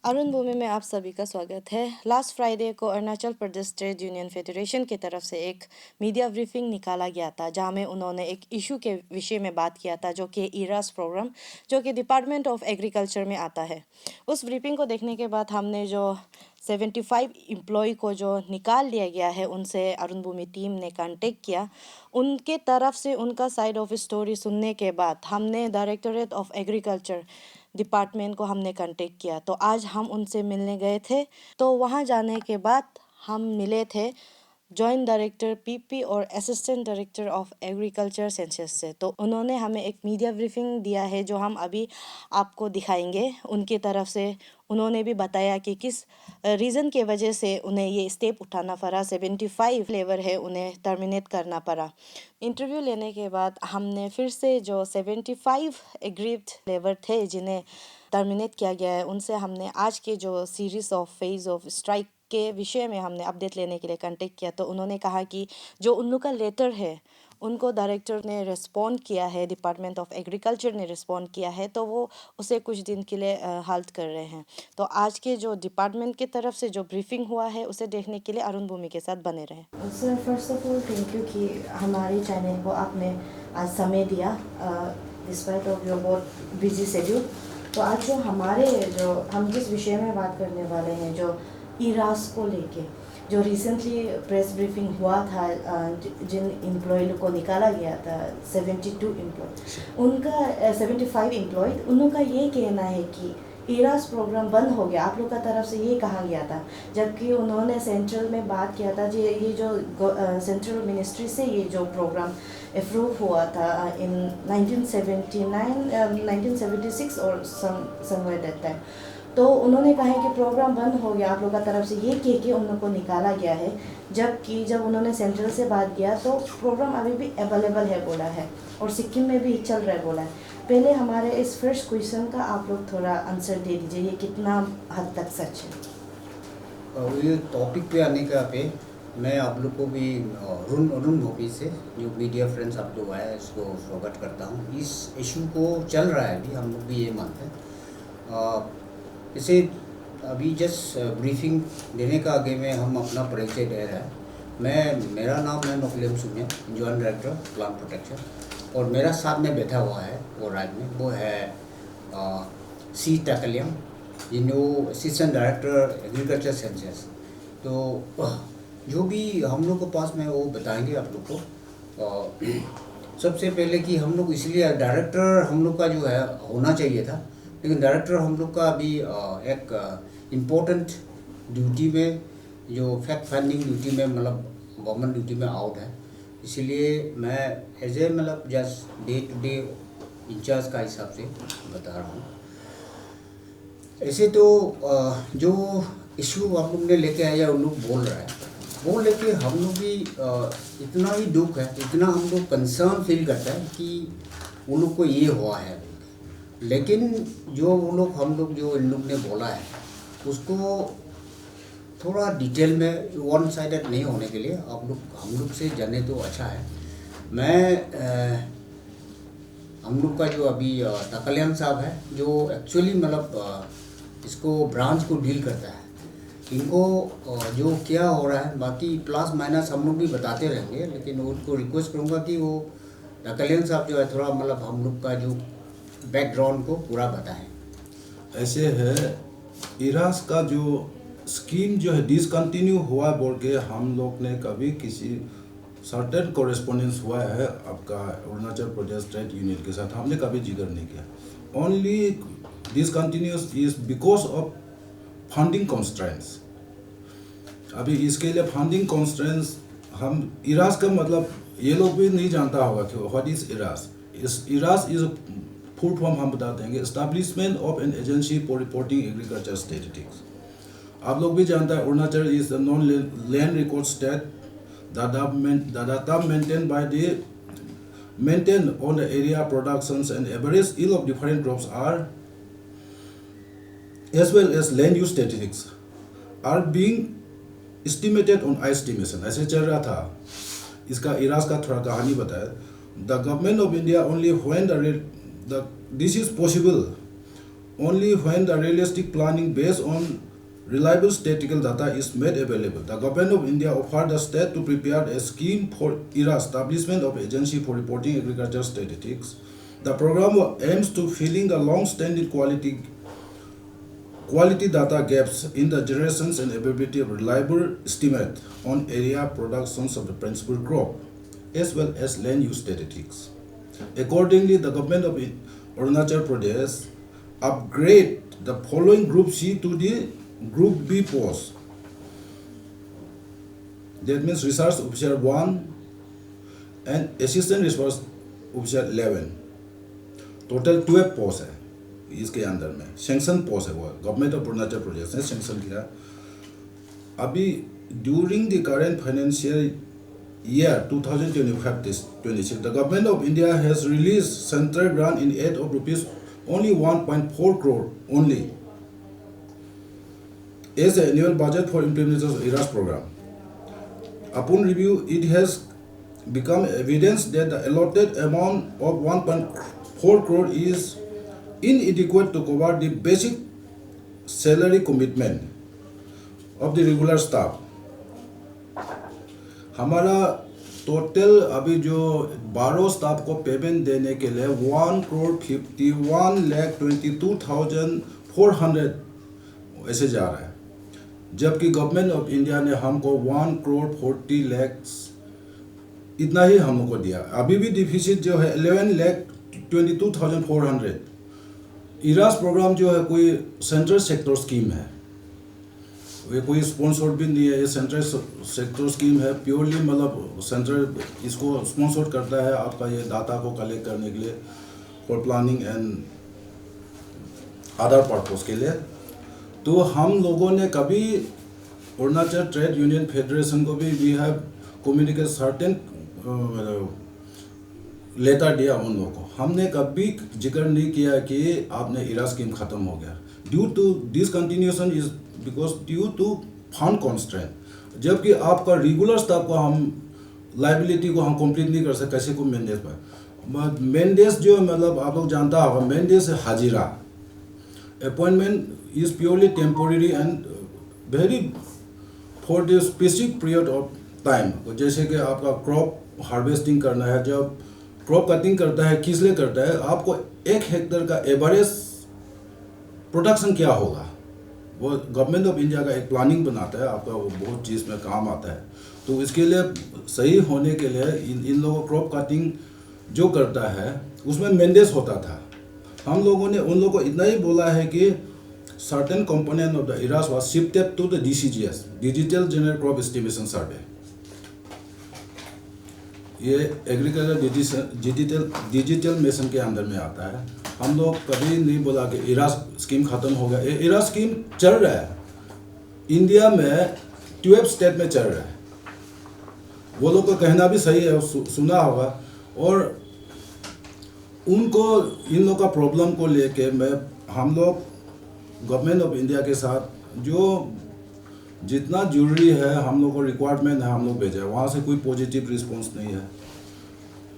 अरुण भूमि में आप सभी का स्वागत है। लास्ट फ्राइडे को Arunachal Pradesh trade union federation की तरफ से एक मीडिया ब्रीफिंग निकाला गया था, जहां में उन्होंने एक इशू के विषय में बात किया था, जो कि इरास प्रोग्राम, जो कि डिपार्टमेंट ऑफ एग्रीकल्चर में आता है। उस ब्रीफिंग को देखने के बाद हमने जो 75 एम्प्लॉय को जो निकाल लिया गया है, उनसे अरुण भूमि टीम ने कांटेक्ट किया। उनके तरफ से उनका साइड ऑफ स्टोरी सुनने के बाद हमने डायरेक्टोरेट ऑफ एग्रीकल्चर डिपार्टमेंट को हमने कांटेक्ट किया। तो आज हम उनसे मिलने गए थे। तो वहाँ जाने के बाद हम मिले थे जॉइंट डायरेक्टर पीपी और assistant director of agriculture census से। तो उन्होंने हमें एक मीडिया ब्रीफिंग दिया है, जो हम अभी आपको दिखाएंगे। उनकी तरफ से उन्होंने भी बताया कि किस रीज़न के वजह से उन्हें ये स्टेप उठाना पड़ा। 75 लेबर है, उन्हें टर्मिनेट करना पड़ा। इंटरव्यू लेने के बाद हमने फिर से जो 75 एग्रीव्ड लेबर थे जिन्हें टर्मिनेट किया गया है, उनसे हमने आज के जो series of phase of strike के विषय में हमने अपडेट लेने के लिए कांटेक्ट किया। तो उन्होंने कहा कि जो उन लोग का लेटर है, उनको डायरेक्टर ने रिस्पॉन्ड किया है, डिपार्टमेंट ऑफ एग्रीकल्चर ने रिस्पॉन्ड किया है, तो वो उसे कुछ दिन के लिए हाल्ट कर रहे हैं। तो आज के जो डिपार्टमेंट की तरफ से जो ब्रीफिंग हुआ है, उसे देखने के लिए अरुण भूमि के साथ बने रहे। Sir, first of all thank you कि हमारे चैनल को आपने आज समय दिया, डिस्पाइट ऑफ योर बहुत बिजी शेड्यूल। तो आज जो हम जिस विषय में बात करने वाले हैं, जो इरास को लेके, जो रिसेंटली प्रेस ब्रीफिंग हुआ था, जिन एम्प्लॉय को निकाला गया था, 72 एम्प्लॉय, उनका 75 एम्प्लॉय, उनका ये कहना है कि इरास प्रोग्राम बंद हो गया। आप लोग का तरफ से ये कहा गया था, जबकि उन्होंने सेंट्रल में बात किया था, ये जो सेंट्रल मिनिस्ट्री से ये जो प्रोग्राम अप्रूव हुआ था इन 1976 और समवेयर दैट टाइम। तो उन्होंने कहा है कि प्रोग्राम बंद हो गया, आप लोग का तरफ से ये कह के उन लोग को निकाला गया है। जबकि जब उन्होंने सेंट्रल से बात किया तो प्रोग्राम अभी भी अवेलेबल है बोला है, और सिक्किम में भी चल रहा है बोला है। पहले हमारे इस फर्स्ट क्वेश्चन का आप लोग थोड़ा आंसर दे दीजिए, ये कितना हद तक सच है। ये टॉपिक पे आने का पे मैं आप लोग को भी अरुण भूमि से, जो मीडिया फ्रेंड्स आप लोग आए, इसको स्वागत करता हूँ। इस इशू को चल रहा है अभी, हम लोग भी ये मानते हैं। इसे अभी जस्ट ब्रीफिंग देने का आगे में हम अपना परिचय दे रहे हैं। मेरा नाम है नोकलेम सुनिया, जॉइंट डायरेक्टर प्लांट प्रोटेक्शन, और मेरा साथ में बैठा हुआ है वो राइट में, वो है सी टैकलियम, जिन्हों असिस्टेंट डायरेक्टर एग्रीकल्चर सेंसस। तो जो भी हम लोग के पास में वो बताएंगे आप लोग को। सबसे पहले कि हम लोग इसलिए डायरेक्टर हम लोग का जो है होना चाहिए था, लेकिन डायरेक्टर हम लोग का अभी एक इम्पोर्टेंट ड्यूटी में, जो फैक्ट फाइंडिंग ड्यूटी में, मतलब गवर्नमेंट ड्यूटी में आउट है। इसीलिए मैं एज ए मतलब just day to day incharge का हिसाब से बता रहा हूँ। ऐसे तो जो इशू आप लोग ने लेके आया, उन लोग बोल रहा है, वो लेके हम लोग भी इतना ही दुख है, इतना हम लोग कंसर्न फील करता है कि उन लोग को ये हुआ है। लेकिन जो वो लोग हम लोग जो इन लोग ने बोला है, उसको थोड़ा डिटेल में वन साइडेड नहीं होने के लिए हम लोग से जाने तो अच्छा है। हम लोग का जो अभी टकलियान साहब है, जो एक्चुअली मतलब इसको ब्रांच को डील करता है, इनको जो क्या हो रहा है, बाकी प्लस माइनस हम लोग भी बताते रहेंगे, लेकिन उनको रिक्वेस्ट करूँगा कि वो टकलियान साहब जो है थोड़ा मतलब हम लोग का जो बैकग्राउंड को पूरा बताएं। ऐसे है, इरास का जो स्कीम जो है डिसकंटिन्यू हुआ बोल के हम लोग ने कभी किसी सर्टेन कोरेस्पोंडेंस हुआ है आपका अरुणाचल प्रदेश ट्रेड यूनियन के साथ, हमने कभी जिक्र नहीं किया। Only discontinuous is because of funding constraints. अभी इसके लिए फंडिंग कॉन्स्ट्रेंट्स, हम इरास का मतलब ये लोग भी नहीं जानता होगा कि what is eras. Eras is full form हम बता देंगे, establishment of an agency for reporting agriculture statistics. आप लोग भी जानते हैं Arunachal is the non land record state. The data maintained on the area productions and average yield of different crops are, as well as land use statistics, are being estimated on estimation। ऐसे चल रहा था। इसका eras का थोड़ा कहानी बताया। The government of India only when this is possible only when the realistic planning based on reliable statistical data is made available. The Government of India offered the state to prepare a scheme for ERA, establishment of agency for reporting agricultural statistics. The program aims to filling the long-standing quality data gaps in the generations and availability of reliable estimate on area productions of the principal crop, as well as land use statistics. Accordingly, the government of Arunachal Pradesh upgrade the following Group C to the Group B post. That means Research Officer 1 and Assistant Research Officer 11. Total 12 post है इसके अंदर में, sanction post है वो government of Arunachal Pradesh ने sanction किया। अभी during the current financial year 2025-26 the government of India has release central grant in aid of rupees only 1.4 crore only as an annual budget for implementation of ERAS program. Upon review, it has become evidence that the allotted amount of 1.4 crore is inadequate to cover the basic salary commitment of the regular staff. हमारा total अभी जो 12 staff को payment देने के लिए 1,51,22,400 ऐसे जा रहा है, जबकि गवर्नमेंट ऑफ इंडिया ने हमको 1,40,00,000 इतना ही हम लोग को दिया। अभी भी डिफिसिट जो है 11,22,400। इरास प्रोग्राम जो है कोई सेंट्रल सेक्टर स्कीम है, ये कोई स्पॉन्सर भी नहीं है, ये सेंट्रल सेक्टर स्कीम है, प्योरली मतलब सेंट्रल इसको स्पॉन्सर करता है आपका ये डाटा को कलेक्ट करने के लिए for planning and other purpose के लिए। तो हम लोगों ने कभी अरुणाचल ट्रेड यूनियन फेडरेशन को भी we have communicate certain letter दिया उन लोगों को, हमने कभी जिक्र नहीं किया कि आपने इरा स्कीम ख़त्म हो गया। Due to discontinuation is because due to fund constraint, जबकि आपका रेगुलर स्टाफ को हम लाइबिलिटी को हम कंप्लीट नहीं कर सकते, कैसे को मेंडेस पर मेंडेस जो मतलब आप लोग जानता होगा, मेंडेस है हाजिरा, appointment is purely temporary and very for the specific period of time. जैसे कि आपका क्रॉप हार्वेस्टिंग करना है, जब क्रॉप कटिंग करता है किस लिए करता है, आपको 1 हेक्टेयर का एवरेज प्रोडक्शन क्या होगा वो गवर्नमेंट ऑफ इंडिया का एक प्लानिंग बनाता है, आपका वो बहुत चीज़ में काम आता है। तो इसके लिए सही होने के लिए इन लोगों को क्रॉप कटिंग जो करता है उसमें मेंडेस होता था। हम लोगों ने उन लोगों को इतना ही बोला है कि certain component of the EARAS was shifted to the DCGS, digital general crop estimation survey. ये एग्रीकल्चर डिजिटल मिशन के अंदर में आता है। हम लोग कभी नहीं बोला कि इरा स्कीम ख़त्म हो गया, इरा स्कीम चल रहा है इंडिया में 12 स्टेट में चल रहा है। वो लोग का कहना भी सही है, सुना होगा। और उनको इन लोग का प्रॉब्लम को लेके हम लोग गवर्नमेंट ऑफ इंडिया के साथ जो जितना जरूरी है हम लोग को रिक्वायरमेंट है हम लोग भेजा है, वहाँ से कोई पॉजिटिव रिस्पॉन्स नहीं है,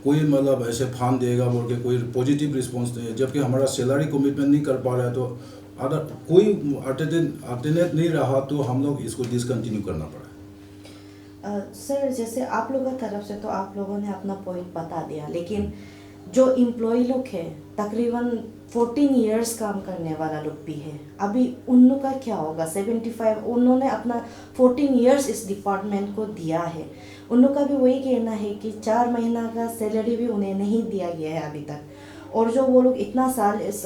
कोई मतलब ऐसे फांड देगा बोल के कोई पॉजिटिव रिस्पॉन्स नहीं है। जबकि हमारा सैलरी कमिटमेंट नहीं कर पा रहा है, तो अदर कोई अल्टरनेट नहीं रहा, तो हम लोग इसको डिसकंटिन्यू करना पड़ा। सर जैसे आप लोगों की तरफ से तो आप लोगों ने अपना पॉइंट बता दिया, लेकिन जो एम्प्लॉय लोग हैं तकरीबन 14 इयर्स काम करने वाला लोग भी है, अभी उन लोग का क्या होगा? 75 उन्होंने अपना 14 इयर्स इस डिपार्टमेंट को दिया है, उन लोग का भी वही कहना है कि 4 महीना का सैलरी भी उन्हें नहीं दिया गया है अभी तक, और जो वो लोग इतना साल इस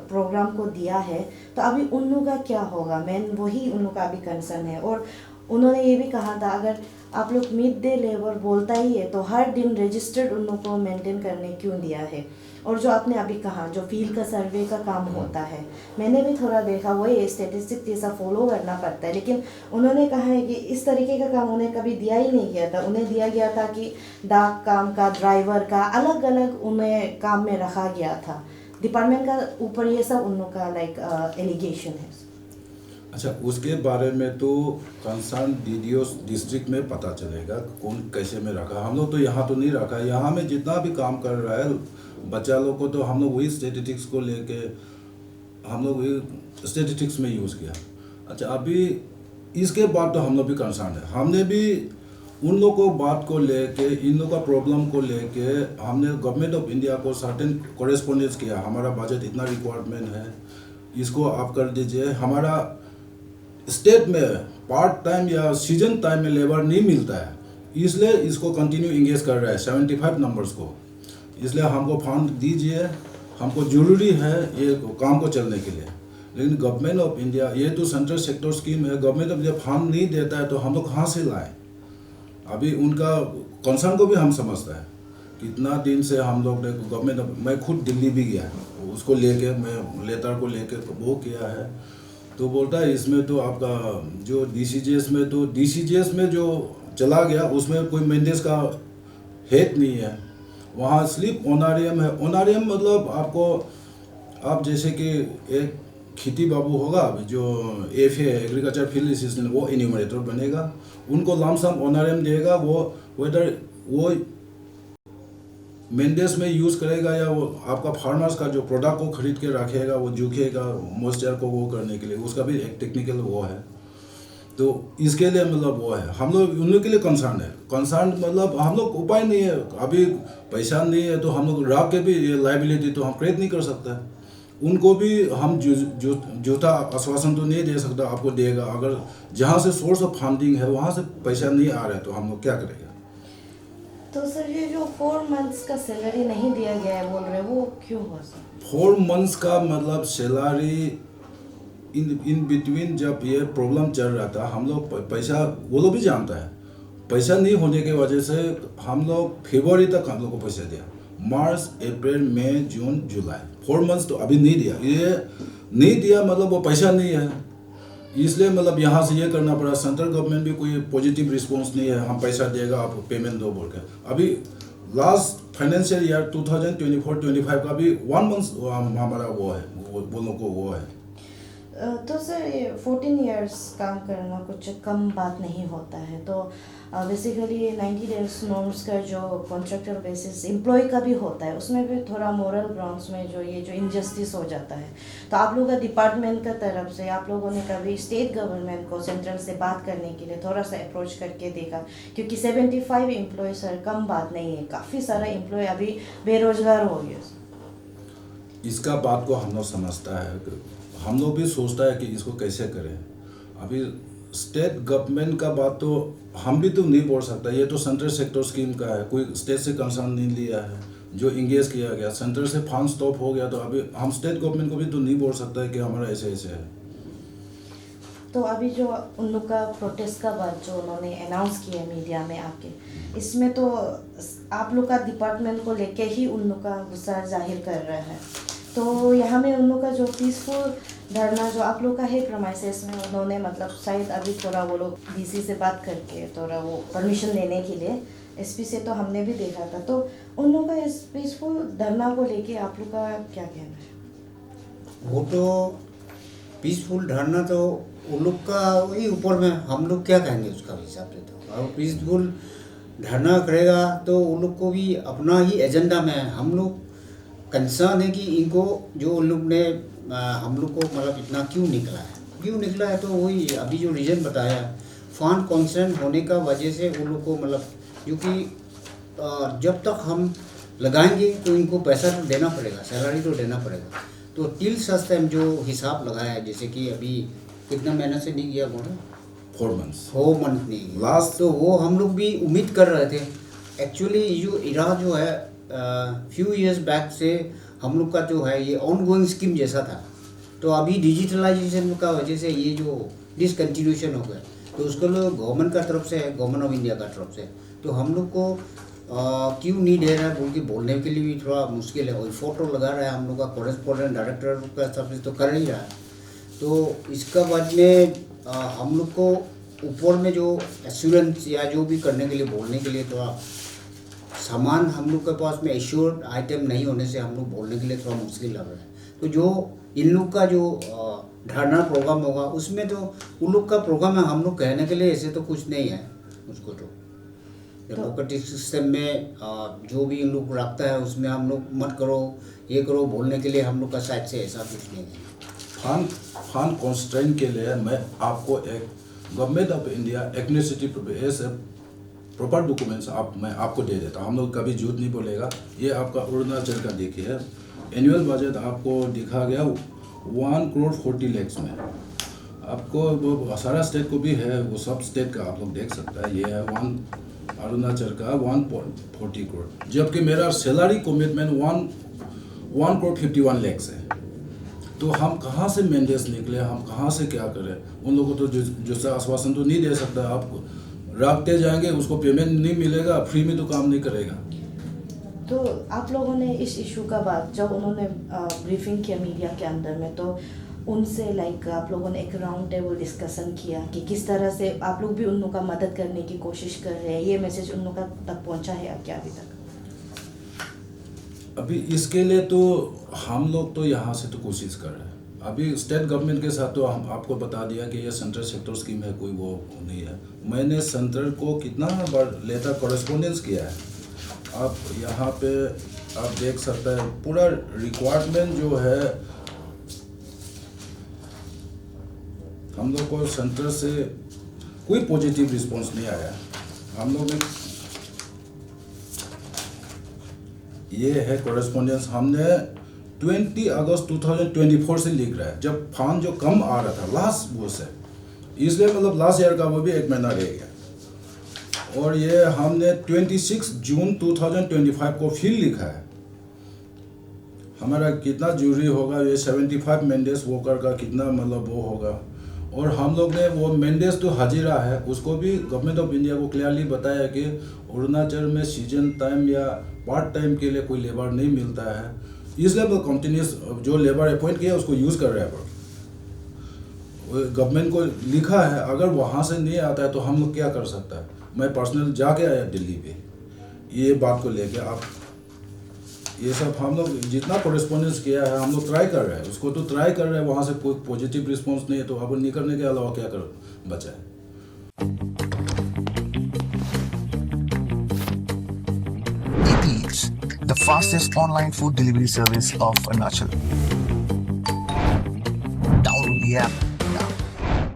प्रोग्राम को दिया है, तो अभी उन लोग का क्या होगा? मेन वही उन लोग का अभी कंसर्न है। और उन्होंने ये भी कहा था अगर आप लोग मिड डे लेबर बोलता ही है तो हर दिन रजिस्टर्ड उन लोग को मेंटेन करने क्यों दिया है? और जो आपने अभी कहा जो फील्ड का सर्वे का काम होता है, मैंने भी थोड़ा देखा, वही स्टेटिस्टिक जैसा फॉलो करना पड़ता है, लेकिन उन्होंने कहा है कि इस तरीके का काम उन्हें कभी दिया ही नहीं गया था। उन्हें दिया गया था कि डाक काम का, ड्राइवर का, अलग अलग उन्हें काम में रखा गया था। डिपार्टमेंट का ऊपर ये सब उन लोग का एलिगेशन है। अच्छा, उसके बारे में तो कंसर्न DDO डिस्ट्रिक्ट में पता चलेगा कौन कैसे में रखा। हम लोग तो यहाँ तो नहीं रखा, यहाँ में जितना भी काम कर रहा है बच्चा लोग को तो हम लोग वही स्टेटिस्टिक्स को लेके हम लोग स्टेटिस्टिक्स में यूज़ किया। अच्छा, अभी इसके बाद तो हम लोग भी कंसर्न है। हमने भी उन लोग को बात को लेके, इन लोग का प्रॉब्लम को लेके हमने गवर्नमेंट ऑफ इंडिया को सर्टेन कॉरेस्पॉन्डेंस किया। हमारा बजट इतना रिक्वायरमेंट है, इसको आप कर दीजिए। हमारा स्टेट में पार्ट टाइम या सीजन टाइम में लेबर नहीं मिलता है, इसलिए इसको कंटिन्यू इंगेज कर रहा है 75 नंबर्स को। इसलिए हमको फंड दीजिए, हमको ज़रूरी है ये काम को चलने के लिए। लेकिन गवर्नमेंट ऑफ इंडिया, ये तो सेंट्रल सेक्टर स्कीम है, गवर्नमेंट ऑफ इंडिया फंड नहीं देता है तो हम लोग कहाँ से लाएं? अभी उनका कंसर्न को भी हम समझते हैं। कितना दिन से हम लोग ने गवर्नमेंट, मैं खुद दिल्ली भी गया, उसको लेके मैं लेटर को लेके वो किया है, तो बोलता है इसमें तो आपका जो DCGS में, तो DCGS में जो चला गया उसमें कोई मेंडेस का हेड नहीं है, वहाँ सिर्फ ऑनरियम है। ऑनरियम मतलब आपको, आप जैसे कि एक खेती बाबू होगा जो FA एग्रीकल्चर फील्ड असिस्टेंट, वो इन्यूमरेटर बनेगा, उनको लमसम ऑनरियम देगा। वो वेदर वो मेंडेस में यूज़ करेगा या वो आपका फार्मर्स का जो प्रोडक्ट को खरीद के रखेगा, वो जूखेगा मॉइस्चर को वो करने के लिए, उसका भी एक टेक्निकल वो है। तो इसके लिए मतलब वो है, हम लोग उन लोग के लिए कंसर्न है। कंसर्न मतलब हम लोग उपाय नहीं है, अभी पैसा नहीं है तो हम लोग रख के भी ये लाइबिलिटी तो हम क्रिएट नहीं कर सकते। उनको भी हम झूठा आश्वासन तो नहीं दे सकता आपको देगा, अगर जहाँ से सोर्स ऑफ फंडिंग है वहाँ से पैसा नहीं आ रहा है तो हम लोग क्या करेंगे? तो सर ये जो 4 मंथ्स का सैलरी नहीं दिया गया है बोल रहे हैं, वो क्यों हुआ सर? 4 मंथ्स का मतलब सैलरी इन बिटवीन, जब ये प्रॉब्लम चल रहा था हम लोग पैसा, वो लोग भी जानता है, पैसा नहीं होने की वजह से हम लोग फरवरी तक हम लोग को पैसा दिया। मार्च, अप्रैल, मई, जून, जुलाई, 4 मंथ्स तो अभी नहीं दिया। ये नहीं दिया मतलब वो पैसा नहीं है, इसलिए मतलब यहाँ से ये करना पड़ा। सेंट्रल गवर्नमेंट भी कोई पॉजिटिव रिस्पॉन्स नहीं है, हम पैसा देगा आप पेमेंट दो बोल के। अभी लास्ट फाइनेंशियल ईयर 2024-25 का भी 1 मंथ हमारा वो है, वो लोग को वो है। तो सर ये 14 इयर्स काम करना कुछ कम बात नहीं होता है। तो बेसिकली ये 90 डेज नॉर्म्स का जो कॉन्ट्रैक्टर बेसिस एम्प्लॉय का भी होता है, उसमें भी थोड़ा मोरल ग्राउंड्स में जो ये जो इनजस्टिस हो जाता है। तो आप लोगों का डिपार्टमेंट का तरफ से आप लोगों ने कभी स्टेट गवर्नमेंट को सेंट्रल से बात करने के लिए थोड़ा सा अप्रोच करके देखा? क्योंकि 75 एम्प्लॉय सर कम बात नहीं है, काफ़ी सारा एम्प्लॉय अभी बेरोजगार हो गया। इसका बात को हम लोग समझता है, हम लोग भी सोचता है कि इसको कैसे करें। अभी स्टेट गवर्नमेंट का बात तो हम भी तो नहीं बोल सकता, ये तो सेंट्रल सेक्टर स्कीम का है, कोई स्टेट से कंसर्न नहीं लिया है, जो इंगेज किया गया, सेंटर से फंड स्टॉप हो गया, तो अभी हम स्टेट गवर्नमेंट को भी तो नहीं बोल सकता है कि हमारा ऐसे ऐसे है। तो अभी जो उन लोग का प्रोटेस्ट का बात जो उन्होंने अनाउंस किया है मीडिया में आके, इसमें तो आप लोग का डिपार्टमेंट को लेके ही उन लोग का गुस्सा जाहिर कर रहा है। तो यहाँ में उन लोग का जो पीसफुल धरना जो आप लोग का है प्रमाइसेस में, उन्होंने मतलब शायद अभी थोड़ा वो लोग DC से बात करके थोड़ा वो परमिशन लेने के लिए, SP से तो हमने भी देखा था। तो उन लोग का इस पीसफुल धरना को लेके आप लोग का क्या कहना है? वो तो पीसफुल धरना तो उन लोग का वही ऊपर में, हम लोग क्या कहेंगे उसका हिसाब से। तो और पीसफुल धरना करेगा तो उन लोग को भी अपना ही एजेंडा में है। हम लोग कंसर्न है कि इनको जो उन लोग ने हम लोग को मतलब इतना क्यों निकला है, तो वही अभी जो रीज़न बताया, फंड कॉन्सर्न होने का वजह से उन लोग को मतलब, क्योंकि जब तक हम लगाएंगे तो इनको पैसा तो देना पड़ेगा, सैलरी तो देना पड़ेगा। तो टिल सच टाइम जो हिसाब लगाया है, जैसे कि अभी कितना महीना से नहीं किया बोला, 4 मंथ्स 4 मंथ नहीं किया लास्ट। तो वो हम लोग भी उम्मीद कर रहे थे। एक्चुअली जो इरा जो है फ्यू इयर्स बैक से हम लोग का जो है ये ऑनगोइंग स्कीम जैसा था, तो अभी डिजिटलाइजेशन का वजह से ये जो डिसकंटिन्यूशन हो गया, तो उसको लोग गवर्नमेंट का तरफ से है, गवर्नमेंट ऑफ इंडिया का तरफ से, तो हम लोग को क्यों नहीं दे रहा है बोल के बोलने के लिए भी थोड़ा मुश्किल है। वही फोटो लगा रहा है हम लोग का कॉरेस्पॉन्डेंट डायरेक्टर का सर्विस तो कर ही रहा है। तो इसका बाद में हम लोग को ऊपर में जो एश्योरेंस या जो भी करने के लिए बोलने के लिए थोड़ा सामान हम लोग के पास में एश्योर्ड आइटम नहीं होने से हम लोग बोलने के लिए थोड़ा मुश्किल लग रहा है। तो जो इन लोग का जो धरना प्रोग्राम होगा उसमें तो उन लोग का प्रोग्राम है, हम लोग कहने के लिए ऐसे तो कुछ नहीं है उसको। तो डेमोक्रेटिक सिस्टम में जो भी इन लोग रखता है उसमें हम लोग मत करो ये करो बोलने के लिए हम लोग का साइड से ऐसा कुछ नहीं है। फंड कॉन्स्ट्रेंट के लिए मैं आपको एक गवर्नमेंट ऑफ इंडिया एथनिसिटी ऐसे प्रॉपर डॉक्यूमेंट्स मैं आपको दे देता हूँ। हम लोग कभी झूठ नहीं बोलेगा। ये आपका अरुणाचल का देखिए एनुअल बजट आपको दिखा गया 1 करोड़ 40 लाख में। आपको वो सारा स्टेट को भी है, वो सब स्टेट का आप लोग देख सकता है। ये है अरुणाचल का 1.40 करोड़, जबकि मेरा सैलरी कमिटमेंट 1 करोड़ 51 लाख है। तो हम कहाँ से मैंडेज निकले, हम कहाँ से क्या करें? उन लोगों को तो जो आश्वासन तो नहीं दे सकता। आप रखते जाएंगे, उसको पेमेंट नहीं मिलेगा, फ्री में तो काम नहीं करेगा। तो आप लोगों ने इस इशू का बात जब उन्होंने ब्रीफिंग किया मीडिया के अंदर में, तो उनसे लाइक आप लोगों ने एक राउंड टेबल डिस्कशन किया कि किस तरह से आप लोग भी उन लोगों का मदद करने की कोशिश कर रहे हैं? ये मैसेज उन लोगों तक पहुंचा है क्या अभी तक? अभी इसके लिए तो हम लोग तो यहाँ से तो कोशिश कर रहे हैं। अभी स्टेट गवर्नमेंट के साथ तो हम आपको बता दिया कि ये सेंट्रल सेक्टर स्कीम है, कोई वो नहीं है। मैंने सेंट्रल को कितना बार लेटर कॉरेस्पोंडेंस किया है। आप यहाँ पे आप देख सकते हैं पूरा रिक्वायरमेंट जो है हम लोग को सेंटर से कोई पॉजिटिव रिस्पांस नहीं आया। हम लोग ने ये है कॉरेस्पोंडेंस हमने 20 अगस्त 2024 से लिख रहा है, जब फंड जो कम आ रहा था लास्ट वो से, इसलिए मतलब लास्ट ईयर का वो भी 1 महीना रह गया। और ये हमने 26 जून 2025 को फिर लिखा है। हमारा कितना जरूरी होगा, ये 75 मैंडेज वर्कर का कितना मतलब वो होगा। और हम लोग ने वो मैंडेज तो हाजिरा है, उसको भी गवर्नमेंट ऑफ इंडिया को क्लियरली बताया कि अरुणाचल में सीजन टाइम या पार्ट टाइम के लिए कोई लेबर नहीं मिलता है, इसलिए वो कंटिन्यूस जो लेबर अपॉइंट किया उसको यूज़ कर रहे हैं। गवर्नमेंट को लिखा है, अगर वहाँ से नहीं आता है तो हम लोग क्या कर सकता है? मैं पर्सनल जाके आया दिल्ली पे ये बात को लेके। आप ये सब हम लोग जितना कॉरेस्पॉन्डेंस किया है हम लोग ट्राई कर रहे हैं, उसको तो ट्राई कर रहे हैं। वहाँ से कोई पॉजिटिव रिस्पॉन्स नहीं है, तो अब नहीं करने के अलावा क्या कर बचा है? Eats, the fastest online food delivery service of Arunachal. Download the app